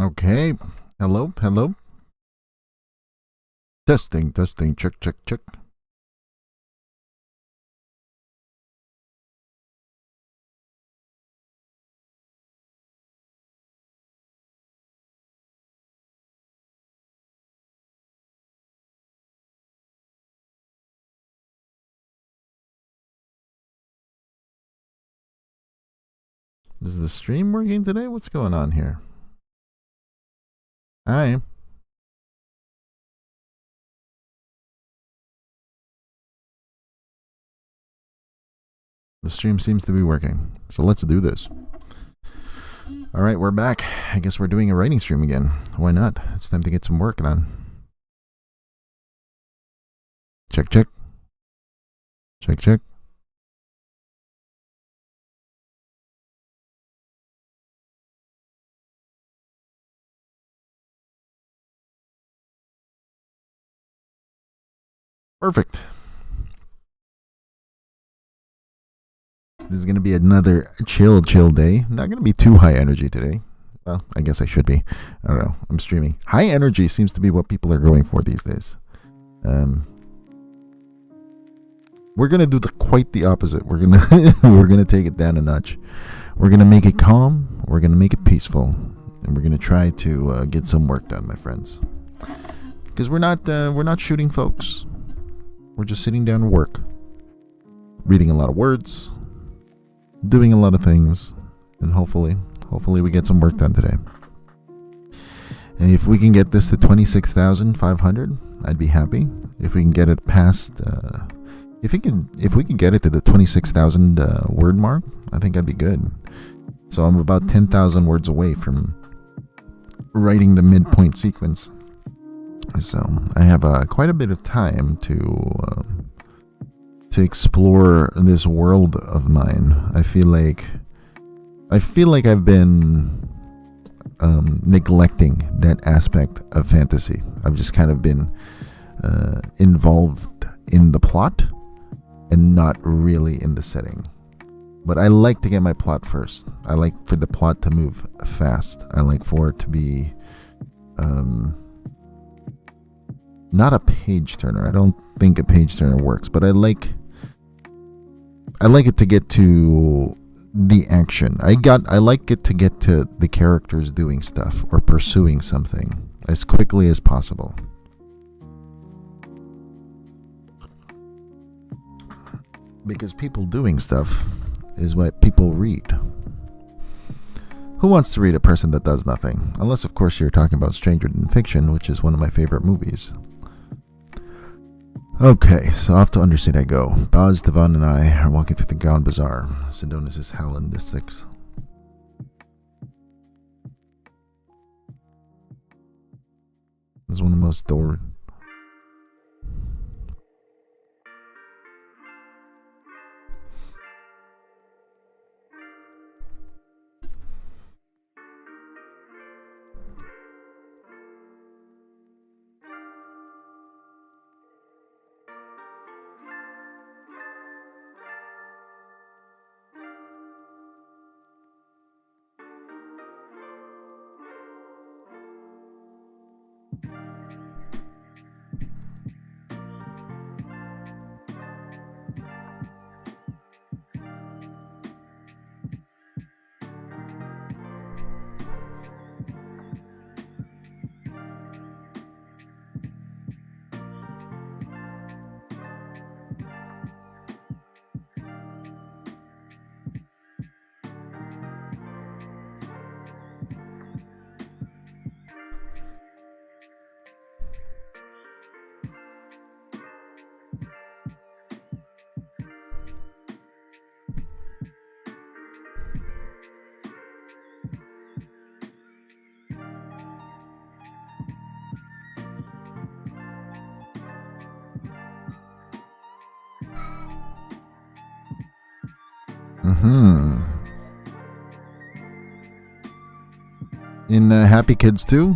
Okay. Hello, hello. Testing, testing, check, check, check. Is the stream working today? What's going on here? Hi. The stream seems to be working. So let's do this. All right, we're back. I guess we're doing a writing stream again. Why not? It's time to get some work done. Check, check. Check, check. Perfect. This is going to be another chill day. Not going to be too high energy today. Well, I guess I should be. I don't know. I'm streaming. High energy seems to be what people are going for these days. We're gonna do quite the opposite. We're gonna take it down a notch. We're gonna make it calm. We're gonna make it peaceful, and we're gonna try to get some work done, my friends. Because we're not shooting folks. We're just sitting down to work, reading a lot of words, doing a lot of things, and hopefully we get some work done today. And if we can get this to 26,500, I'd be happy. If we can get it past. If we can get it to the 26,000 word mark, I think I'd be good. So I'm about 10,000 words away from writing the midpoint sequence. So I have quite a bit of time to explore this world of mine. I feel like I've been neglecting that aspect of fantasy. I've just kind of been involved in the plot and not really in the setting. But I like to get my plot first. I like for the plot to move fast. I like for it to be not a page turner. I don't think a page turner works, but I like it to get to the action. I like it to get to the characters doing stuff or pursuing something as quickly as possible. Because people doing stuff is what people read. Who wants to read a person that does nothing? Unless, of course, you're talking about Stranger Than Fiction, which is one of my favorite movies. Okay, so off to Understate I go. Baz, Devon, and I are walking through the Grand Bazaar, Sindonis' Hellenistic. This is one of the most In Happy Kids 2?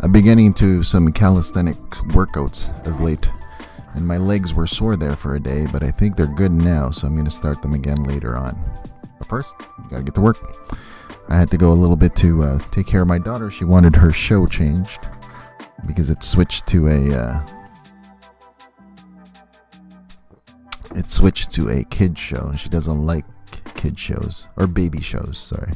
I've been getting into some calisthenic workouts of late, and my legs were sore there for a day, but I think they're good now, so I'm going to start them again later on. But first, gotta get to work. I had to go a little bit to take care of my daughter. She wanted her show changed because it switched to a kid show, and she doesn't like kid shows, or baby shows, sorry.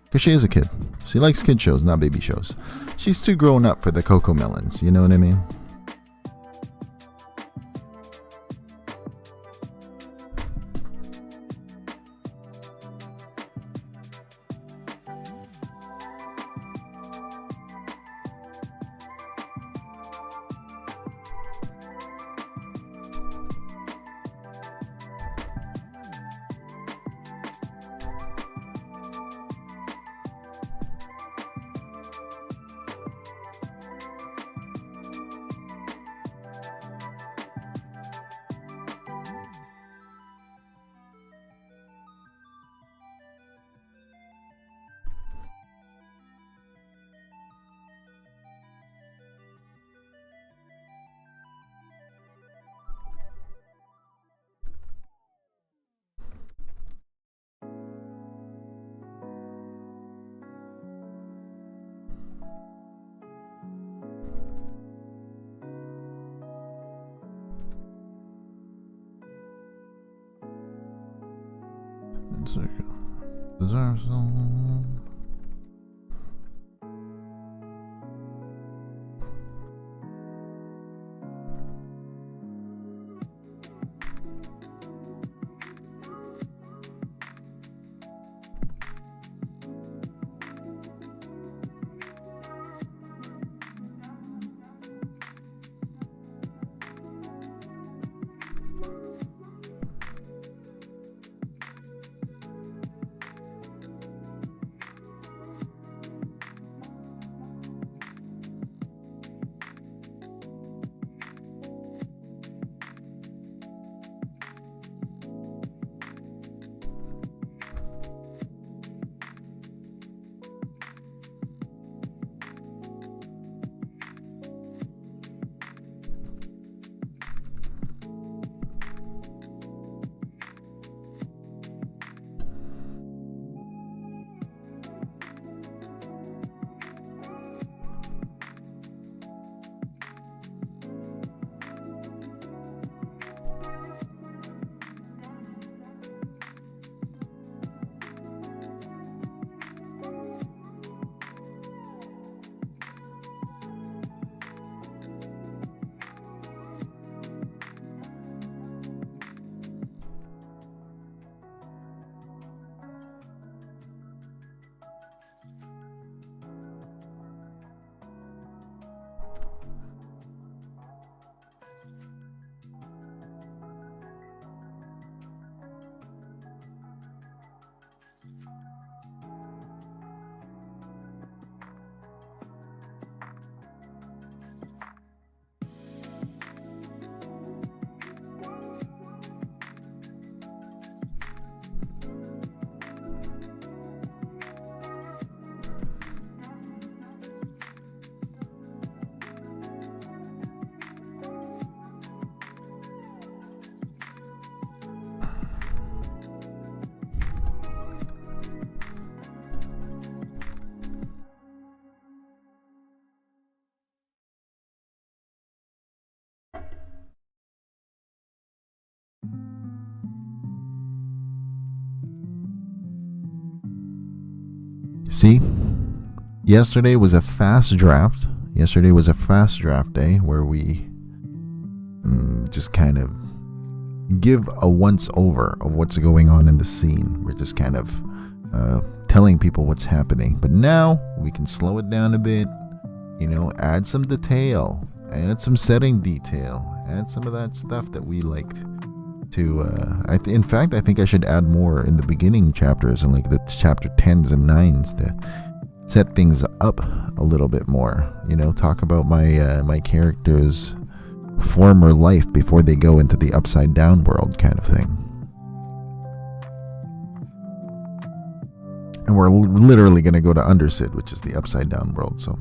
Because she is a kid. She likes kid shows, not baby shows. She's too grown up for the Coco Melons, you know what I mean? See? Yesterday was a fast draft. Yesterday was a fast draft day where we just kind of give a once over of what's going on in the scene. We're just kind of telling people what's happening. But now we can slow it down a bit, add some detail, add some setting detail, add some of that stuff that we liked to. In fact, I think I should add more in the beginning chapters and like the chapter 10s and 9s to set things up a little bit more. Talk about my characters' former life before they go into the upside down world kind of thing. And we're literally going to go to Undersid, which is the upside down world. So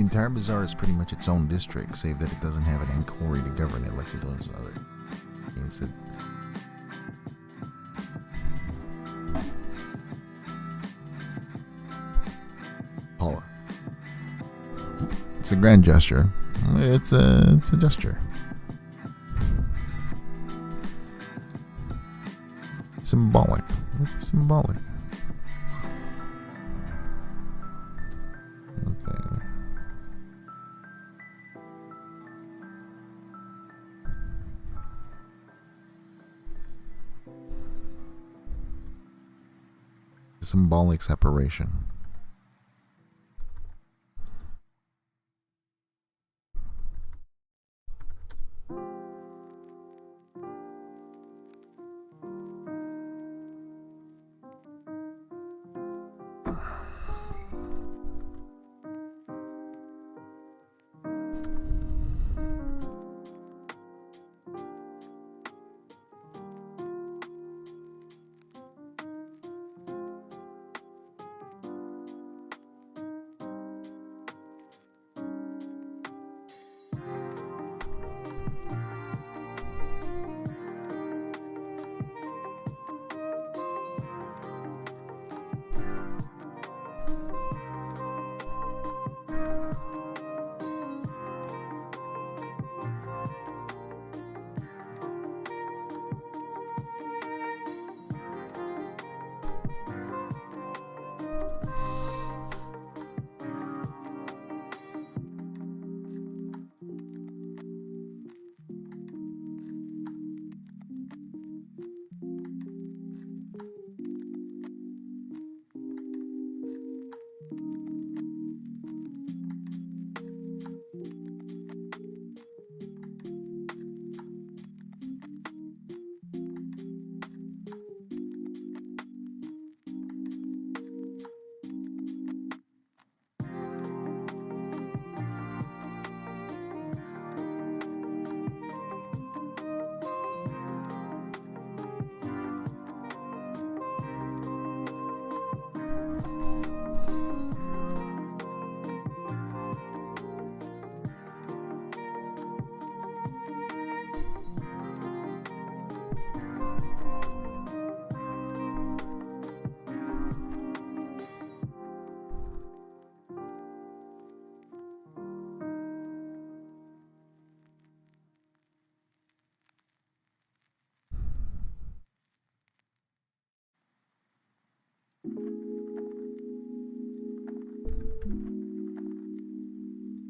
The entire bazaar is pretty much its own district, save that it doesn't have an Ankori to govern it like it does in other games. That Paula. It's a grand gesture. It's a gesture. Symbolic. It's symbolic. Okay. Symbolic separation.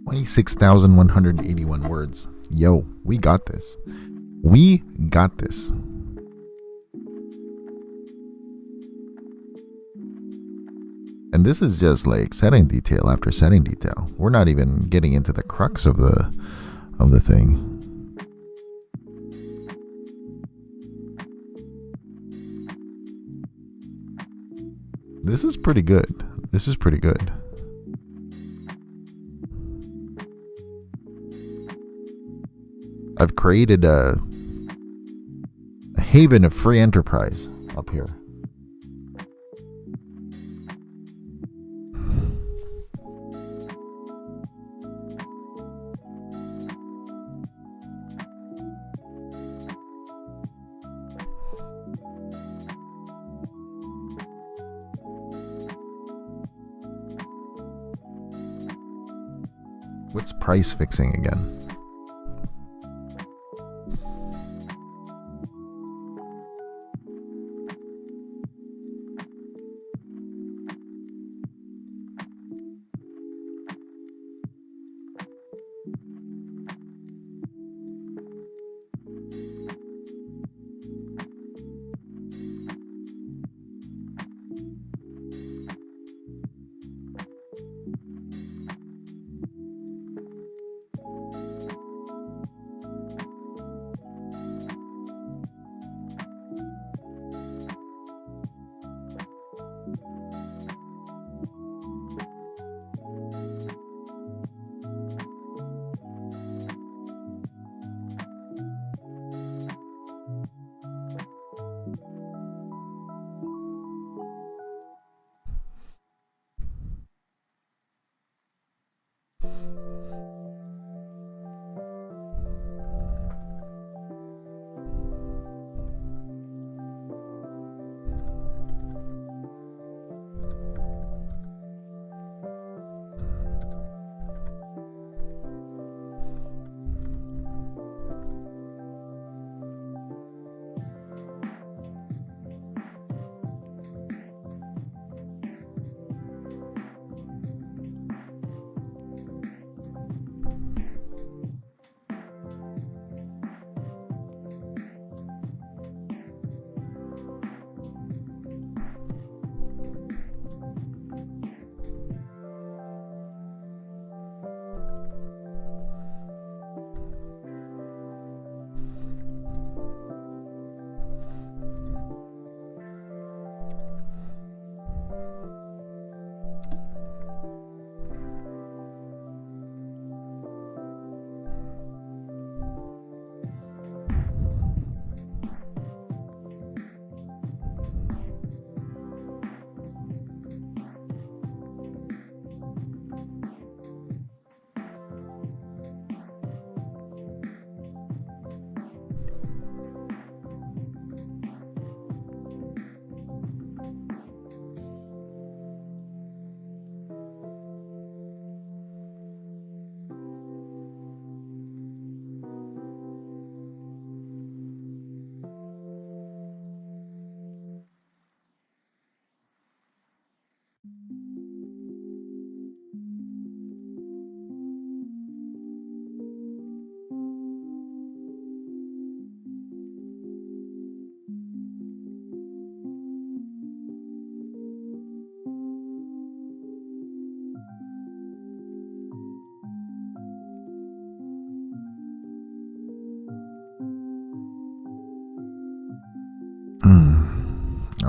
$26,181 words. Yo, we got this. We got this. And this is just like setting detail after setting detail. We're not even getting into the crux of the thing. This is pretty good. This is pretty good. I've created a haven of free enterprise up here. What's price fixing again?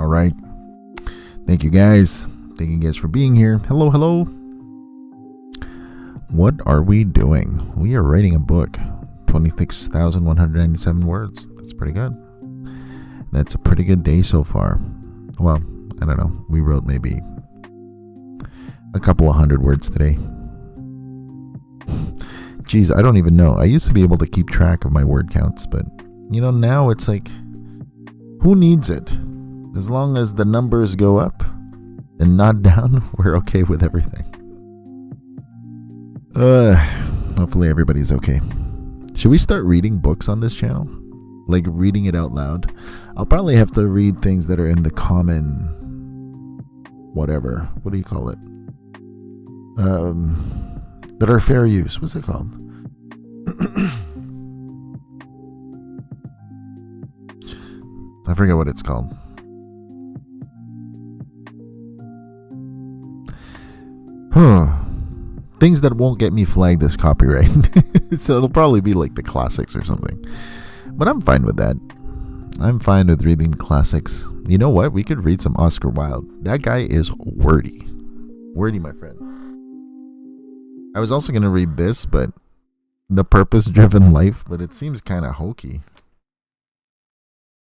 All right. Thank you guys. Thank you guys for being here. Hello, hello. What are we doing? We are writing a book. 26,197 words. That's pretty good. That's a pretty good day so far. Well, I don't know. We wrote maybe a couple of hundred words today. Geez, I don't even know. I used to be able to keep track of my word counts, but now it's like, who needs it? As long as the numbers go up and not down, we're okay with everything. Hopefully everybody's okay. Should we start reading books on this channel? Like reading it out loud? I'll probably have to read things that are in the common, whatever. What do you call it? That are fair use. What's it called? I forget what it's called. Things that won't get me flagged as copyright. So it'll probably be like the classics or something. But I'm fine with that. I'm fine with reading classics. You know what? We could read some Oscar Wilde. That guy is wordy. Wordy, my friend. I was also going to read this, but The Purpose-Driven Life, but it seems kind of hokey.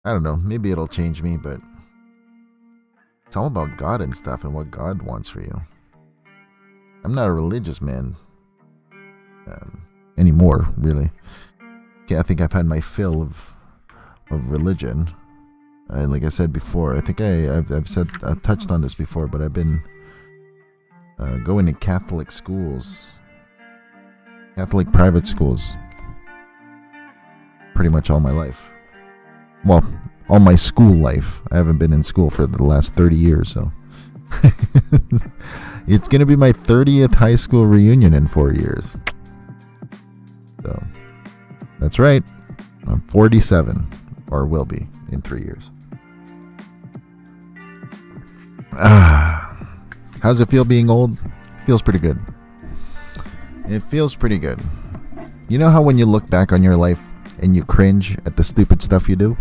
I don't know. Maybe it'll change me, but it's all about God and stuff and what God wants for you. I'm not a religious man anymore, really. I think I've had my fill of religion. Like I said before, I think I've touched on this before, but I've been going to Catholic schools, Catholic private schools, pretty much all my life. Well, all my school life. I haven't been in school for the last 30 years, so. It's going to be my 30th high school reunion in 4 years. So, that's right. I'm 47, or will be in 3 years. How's it feel being old? Feels pretty good. It feels pretty good. You know how when you look back on your life and you cringe at the stupid stuff you do?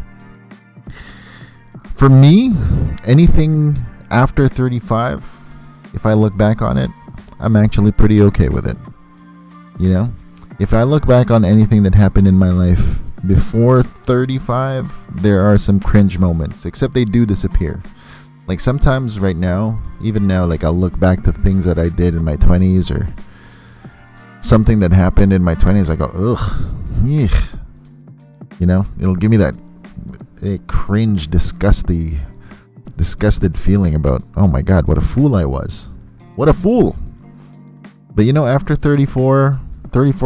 For me, anything after 35, if I look back on it, I'm actually pretty okay with it. If I look back on anything that happened in my life before 35, there are some cringe moments, except they do disappear. Like sometimes right now, even now, like I'll look back to things that I did in my 20s or something that happened in my 20s. I go, ugh, it'll give me that cringe, disgusted feeling about, oh my God, what a fool I was. What a fool. But after 34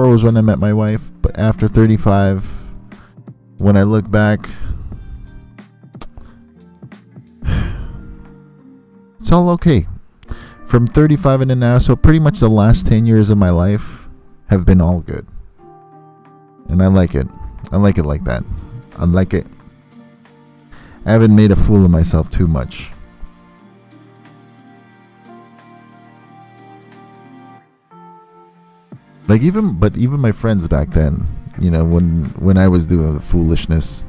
was when I met my wife. But after 35, when I look back, it's all okay. From 35 and now, so pretty much the last 10 years of my life have been all good. And I like it. I like it like that. I like it. I haven't made a fool of myself too much. Like even my friends back then, when I was doing the foolishness,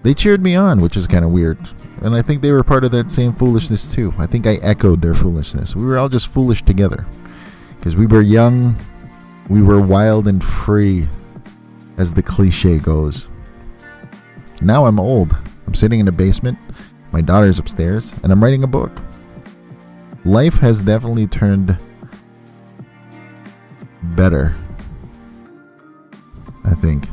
they cheered me on, which is kind of weird. And I think they were part of that same foolishness too. I think I echoed their foolishness. We were all just foolish together. Because we were young, we were wild and free, as the cliche goes. Now I'm old. I'm sitting in the basement. My daughter's upstairs, and I'm writing a book. Life has definitely turned better, I think.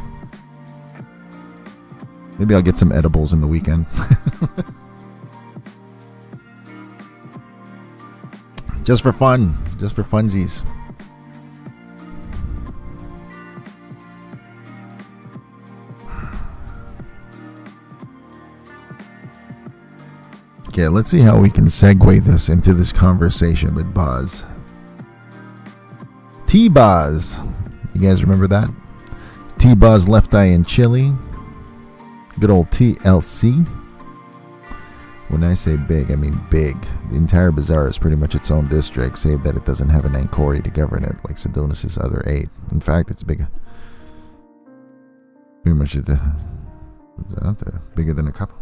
Maybe I'll get some edibles in the weekend. Just for fun. Just for funsies. Okay, let's see how we can segue this into this conversation with Boz. T-Boz. You guys remember that? T-Boz Left Eye in Chile. Good old TLC. When I say big, I mean big. The entire bazaar is pretty much its own district, save that it doesn't have an Angkori to govern it, like Sedonis' other 8. In fact, it's big. Pretty much bigger than a couple.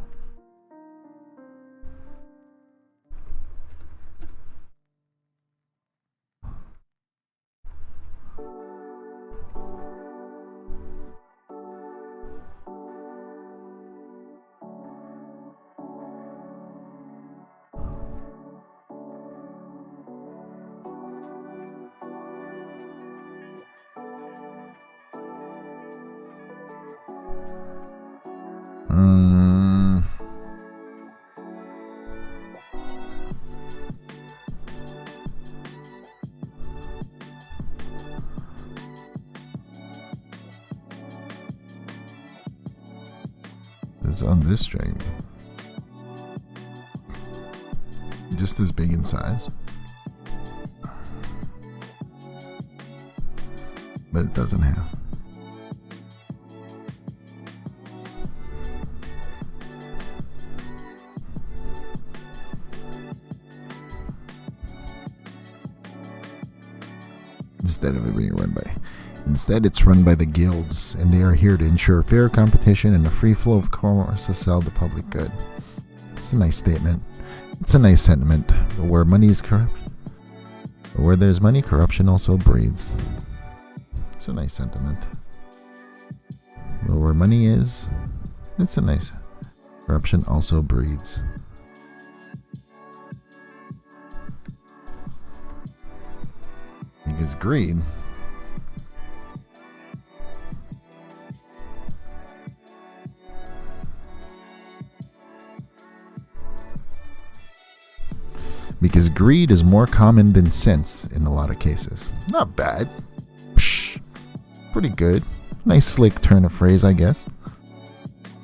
is on this string. Just as big in size. But it doesn't have. Instead, it's run by the guilds, and they are here to ensure fair competition and a free flow of commerce to sell the public good. It's a nice statement. It's a nice sentiment. But where money is corrupt, but where there's money, corruption also breeds. It's a nice sentiment. But where money is, it's a nice. Corruption also breeds. Because greed. Because greed is more common than sense in a lot of cases. Not bad. Psh, pretty good. Nice slick turn of phrase, I guess.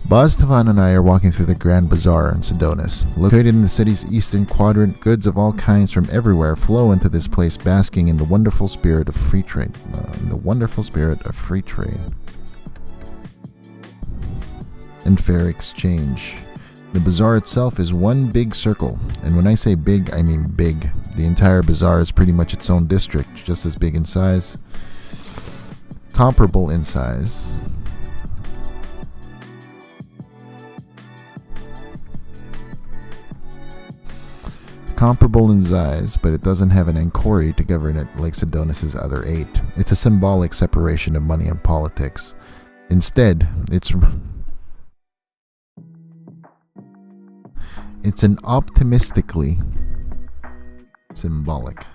Boz Tavan and I are walking through the Grand Bazaar in Sedonis. Located in the city's eastern quadrant, goods of all kinds from everywhere flow into this place, basking in the wonderful spirit of free trade. And fair exchange. The bazaar itself is one big circle, and when I say big, I mean big. The entire bazaar is pretty much its own district, just as big in size, comparable in size. Comparable in size, but it doesn't have an Ankori to govern it like Sedonis' other 8. It's a symbolic separation of money and politics. Instead, it's an optimistically symbolic.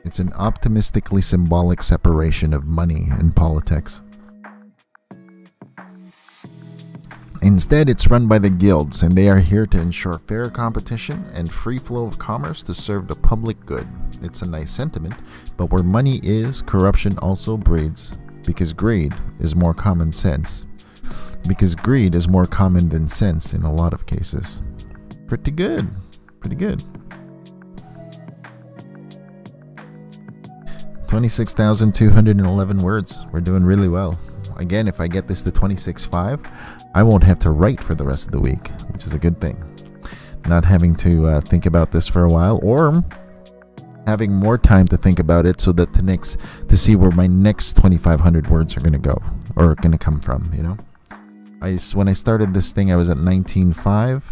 It's an optimistically symbolic separation of money and politics. Instead, it's run by the guilds, and they are here to ensure fair competition and free flow of commerce to serve the public good. It's a nice sentiment, but where money is, corruption also breeds, because greed is more common sense. Because greed is more common than sense in a lot of cases. Pretty good. Pretty good. 26,211 words. We're doing really well. Again, if I get this to 26.5, I won't have to write for the rest of the week, which is a good thing. Not having to think about this for a while, or having more time to think about it so that to see where my next 2,500 words are going to go, or going to come from, you know? When I started this thing, I was at 19.5.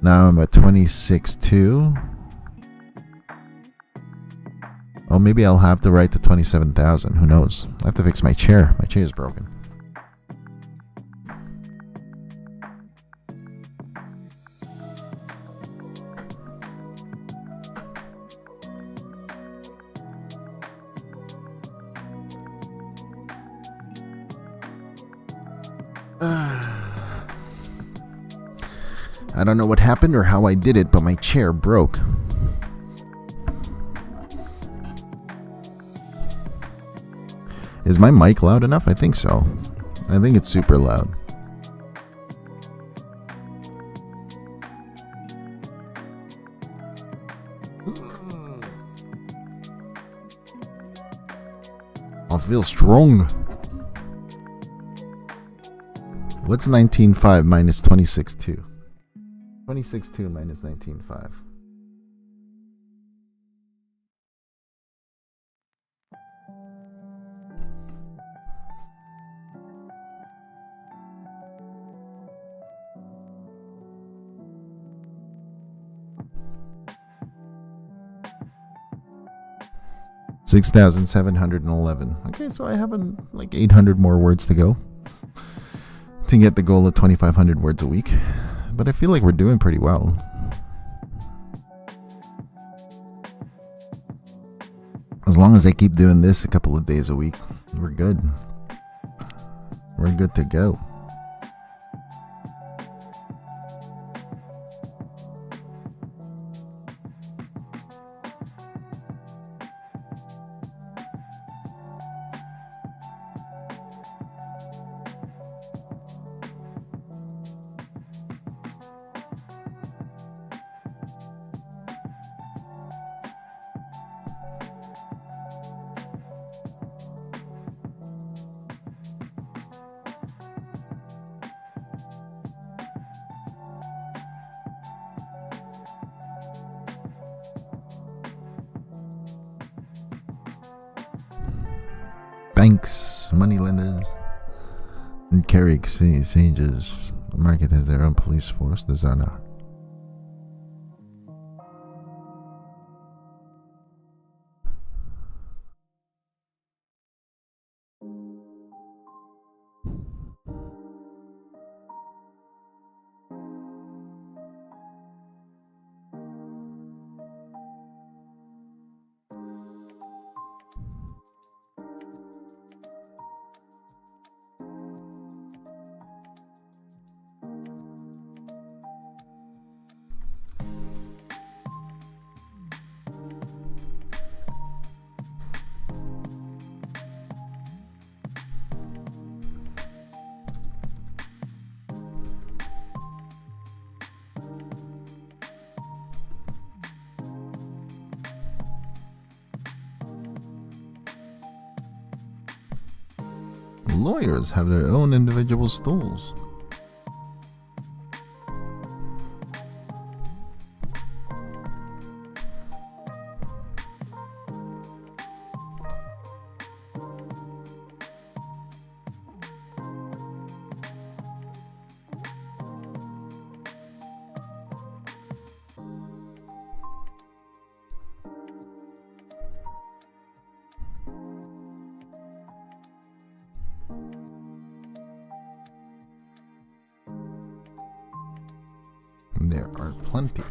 Now I'm at 26.2. Oh, maybe I'll have to write to 27,000. Who knows? I have to fix my chair. My chair is broken. I don't know what happened or how I did it, but my chair broke. Is my mic loud enough? I think so. I think it's super loud. I feel strong. What's 19.5 minus 26.2? 26.2 minus 19.5. $6,711. Okay, so I have like 800 more words to go to get the goal of 2,500 words a week. But I feel like we're doing pretty well. As long as I keep doing this a couple of days a week, we're good. We're good to go. banks, money lenders, and carry exchanges. The market has their own police force, the Zana. Lawyers have their own individual stools. There are plenty.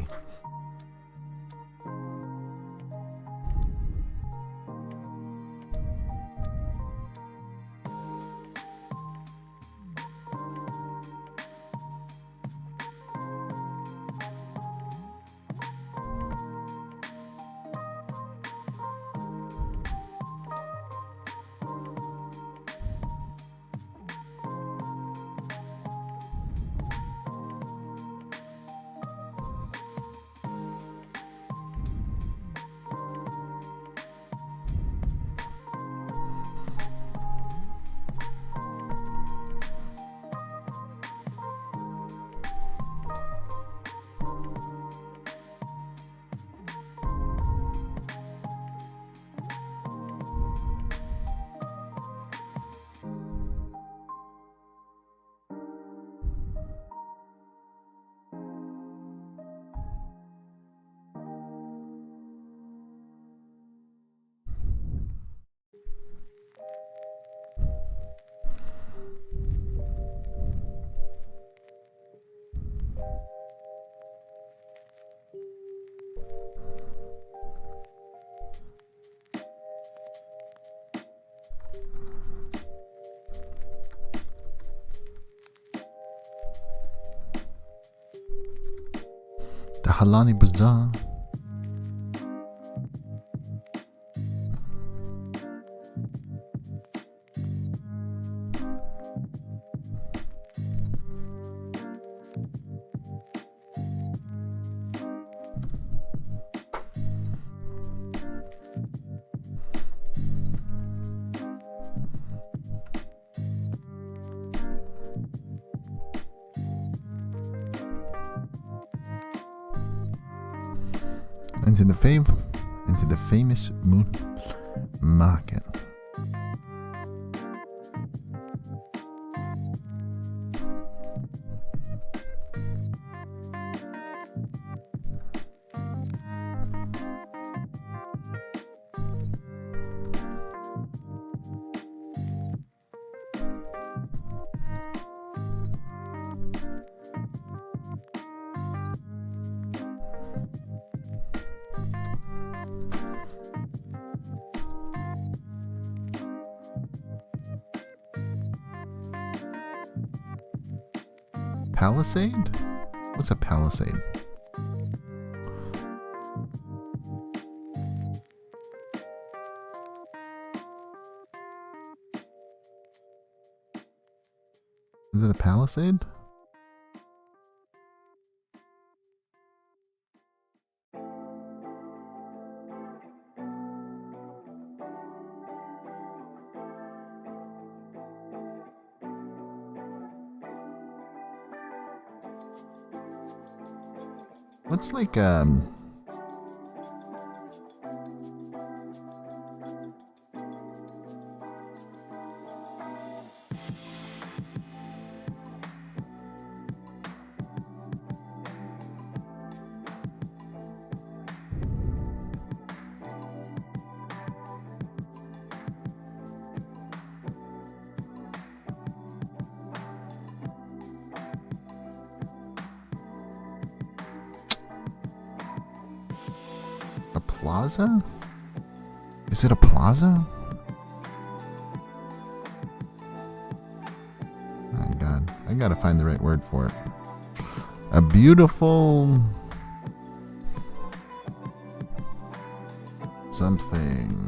The Halani Bazaar. Into the famous moon market. Palisade? What's a palisade? Is it a palisade? What's like plaza? Is it a plaza? Oh god, I gotta find the right word for it. A beautiful something.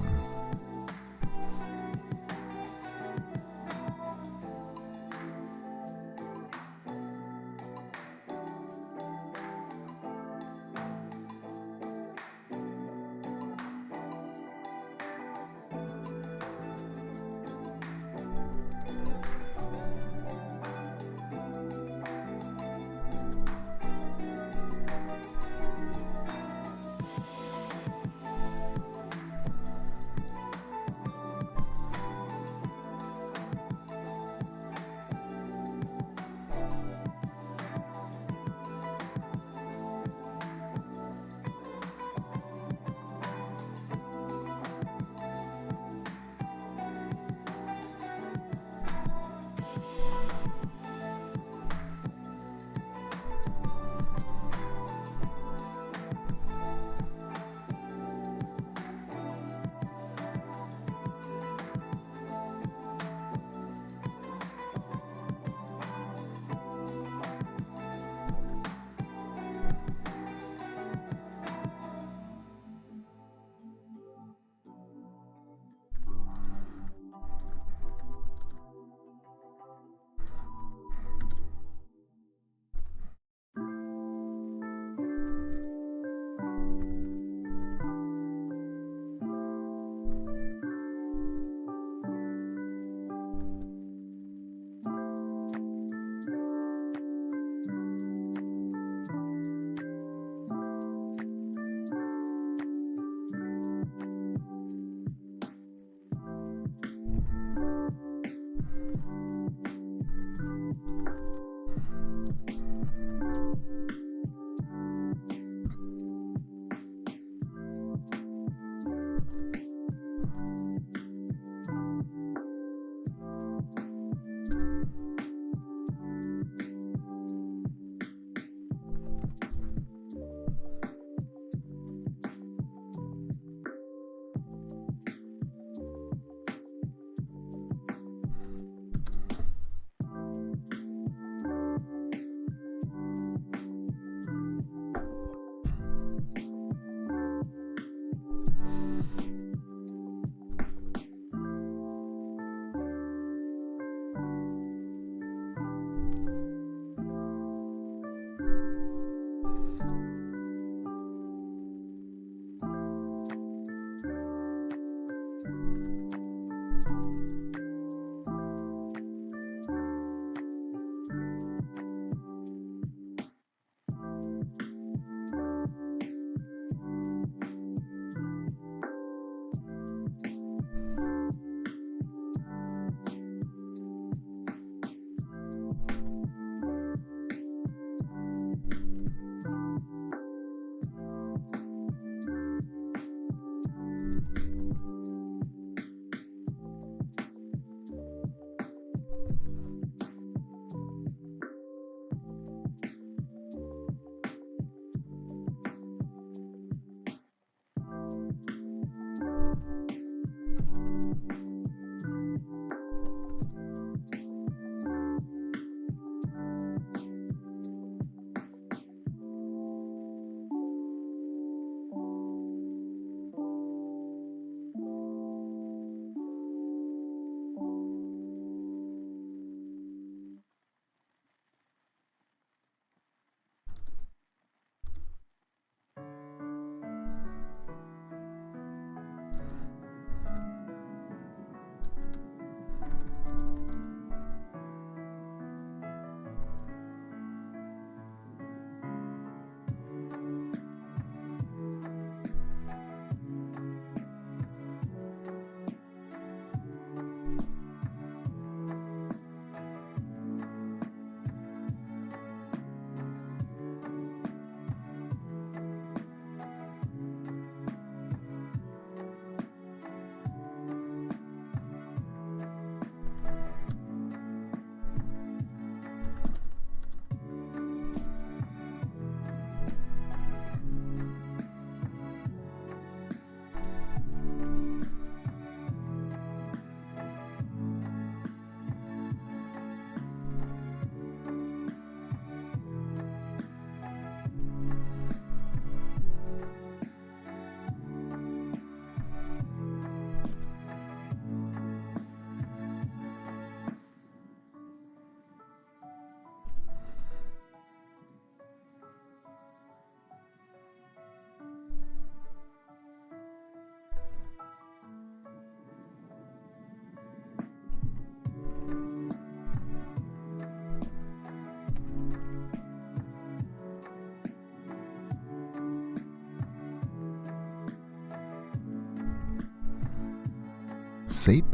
Sate?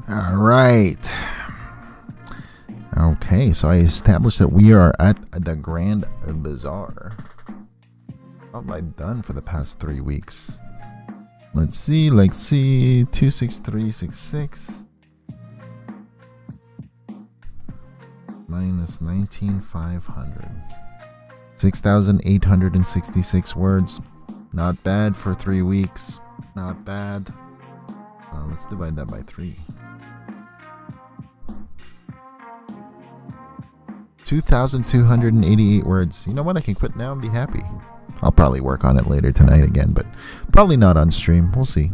All right. Okay, so I established that we are at the Grand Bazaar. How have I done for the past 3 weeks? Let's see. 26366 minus 19,500. 6,866 words. Not bad for 3 weeks. Not bad. Let's divide that by 3. 2,288 words. You know what? I can quit now and be happy. I'll probably work on it later tonight again, but probably not on stream. We'll see.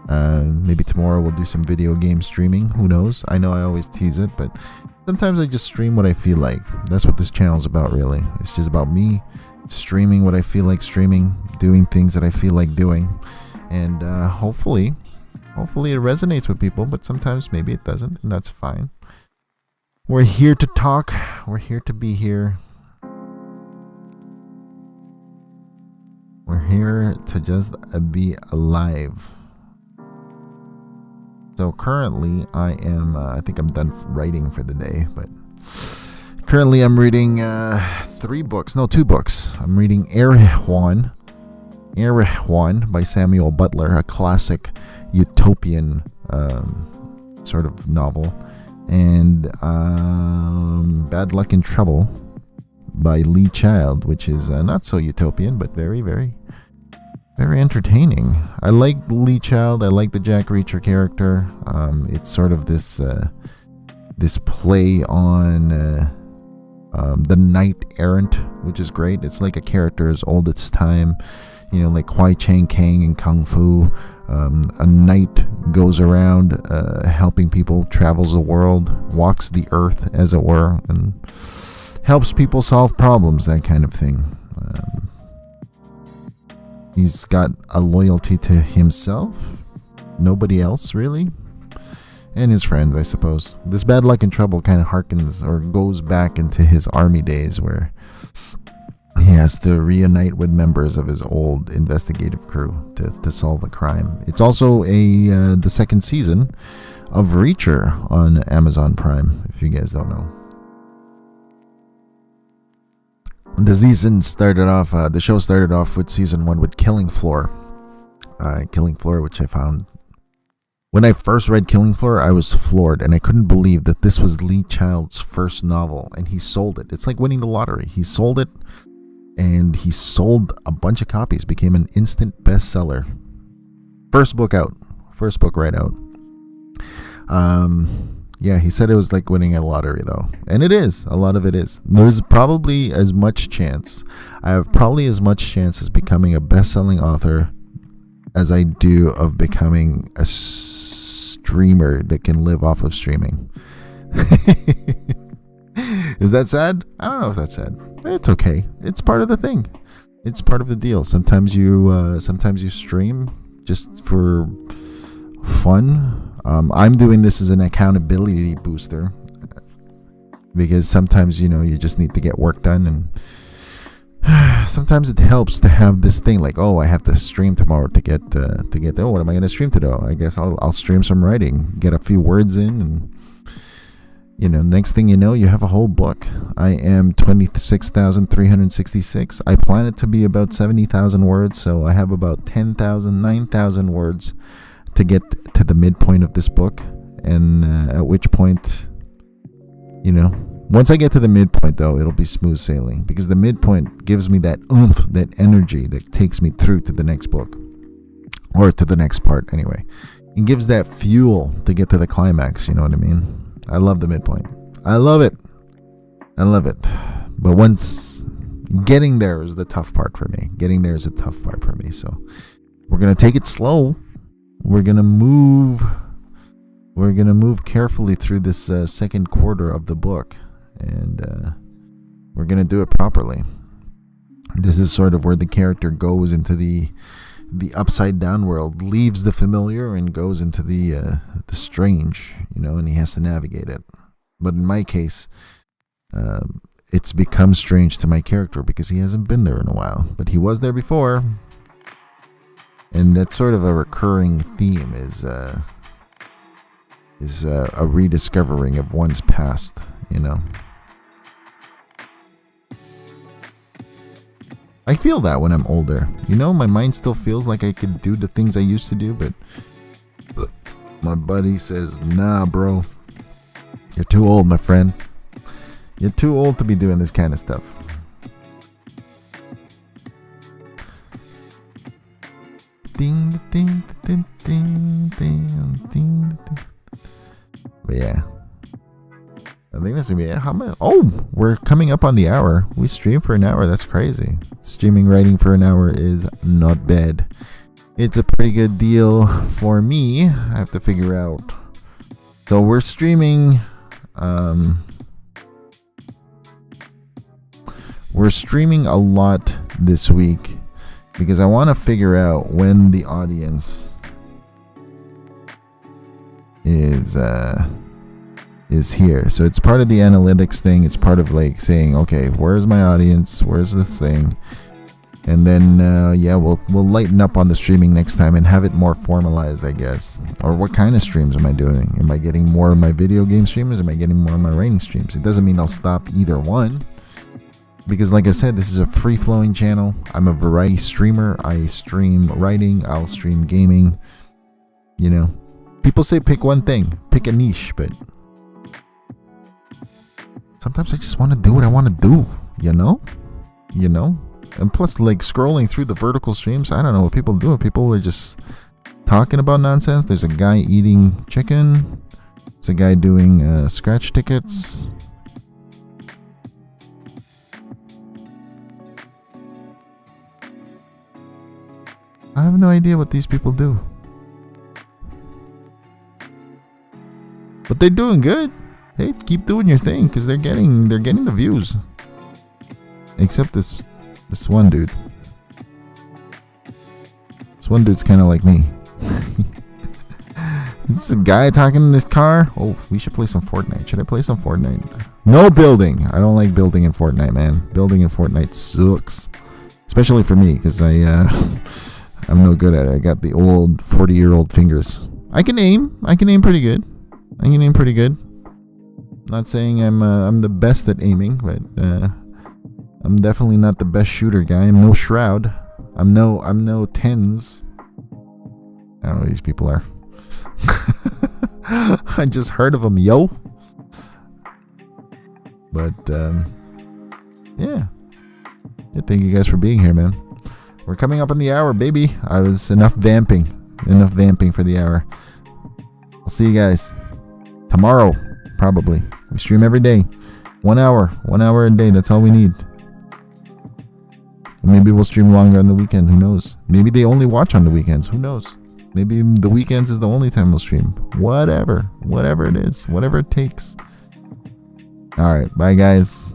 Maybe tomorrow we'll do some video game streaming. Who knows? I know I always tease it, but sometimes I just stream what I feel like. That's what this channel's about, really. It's just about me streaming what I feel like streaming, doing things that I feel like doing, and hopefully it resonates with people, but sometimes maybe it doesn't, and that's fine. We're here to talk. We're here to be here. We're here to just be alive. So currently I am, I think I'm done writing for the day, but currently I'm reading 2 books. I'm reading Erewhon by Samuel Butler, a classic utopian sort of novel. And Bad Luck in Trouble by Lee Child, which is not so utopian, but very, very, very entertaining. I like Lee Child. I like the Jack Reacher character. It's sort of this play on the knight errant, which is great. It's like a character as old as time, like Kwai Chang Kang in Kung Fu. A knight goes around helping people, travels the world, walks the earth, as it were, and helps people solve problems, that kind of thing. He's got a loyalty to himself, nobody else really, and his friends, I suppose. This Bad Luck in Trouble kind of harkens or goes back into his army days, where he has to reunite with members of his old investigative crew to solve a crime. It's also the second season of Reacher on Amazon Prime, if you guys don't know. The show started off with season 1 with Killing Floor. Killing Floor, which I found... When I first read Killing Floor, I was floored, and I couldn't believe that this was Lee Child's first novel, and he sold it. It's like winning the lottery. He sold it, and he sold a bunch of copies, became an instant bestseller. First book right out. Yeah, he said it was like winning a lottery, though. And it is. A lot of it is. There's probably as much chance. I have probably as much chance as becoming a best-selling author as I do of becoming a streamer that can live off of streaming. Is that sad? I don't know if that's sad. It's okay. It's part of the thing. It's part of the deal. Sometimes you stream just for fun. I'm doing this as an accountability booster because sometimes you just need to get work done, and Sometimes it helps to have this thing like, oh, I have to stream tomorrow to get oh, what am I going to stream today? Oh, I guess I'll stream some writing, get a few words in, and next thing you know, you have a whole book. I am 26,366. I plan it to be about 70,000 words, so I have about 10,000, 9,000 words to get to the midpoint of this book, and at which point, once I get to the midpoint, though, it'll be smooth sailing, because the midpoint gives me that oomph, that energy that takes me through to the next book, or to the next part anyway. It gives that fuel to get to the climax, you know what I mean? I love the midpoint. I love it. But once getting there is the tough part for me. So we're going to take it slow. We're going to move carefully through this second quarter of the book. And we're going to do it properly. This is sort of where the character goes into the upside down world, leaves the familiar and goes into the strange, and he has to navigate it. But in my case, it's become strange to my character because he hasn't been there in a while, but he was there before. And that's sort of a recurring theme is a rediscovering of one's past, I feel that when I'm older. My mind still feels like I could do the things I used to do, but my buddy says, nah, bro. You're too old, my friend. You're too old to be doing this kind of stuff. Ding, ding, ding, ding, ding, ding, ding. But yeah. I think that's gonna be it. We're coming up on the hour. We stream for an hour. That's crazy. Streaming writing for an hour is not bad. It's a pretty good deal for me. I have to figure out. So we're streaming. We're streaming a lot this week because I want to figure out when the audience is here. So it's part of the analytics thing. It's part of like saying, okay, where's my audience? Where's this thing? And then we'll lighten up on the streaming next time and have it more formalized, I guess. Or what kind of streams am I doing? Am I getting more of my video game streams? Am I getting more of my writing streams? It doesn't mean I'll stop either one, because like I said, this is a free-flowing channel. I'm a variety streamer. I stream writing, I'll stream gaming. People say pick one thing, pick a niche, but sometimes I just want to do what I want to do, And plus, like, scrolling through the vertical streams, I don't know what people do. People are just talking about nonsense. There's a guy eating chicken. There's a guy doing scratch tickets. I have no idea what these people do. But they're doing good. Hey, keep doing your thing, because they're getting the views. Except this one dude. This one dude's kind of like me. This is a guy talking in his car. Oh, we should play some Fortnite. Should I play some Fortnite? No building. I don't like building in Fortnite, man. Building in Fortnite sucks. Especially for me, because I'm no good at it. I got the old 40-year-old fingers. I can aim pretty good. Not saying I'm the best at aiming, but I'm definitely not the best shooter guy. I'm no Shroud. I'm no Tens. I don't know who these people are. I just heard of them, yo. But yeah. Thank you guys for being here, man. We're coming up on the hour, baby. I was enough vamping for the hour. I'll see you guys tomorrow, probably. We stream every day. 1 hour a day. That's all we need. And maybe we'll stream longer on the weekend. Who knows? Maybe they only watch on the weekends. Who knows? Maybe the weekends is the only time we'll stream. Whatever it is. Whatever it takes. All right. Bye, guys.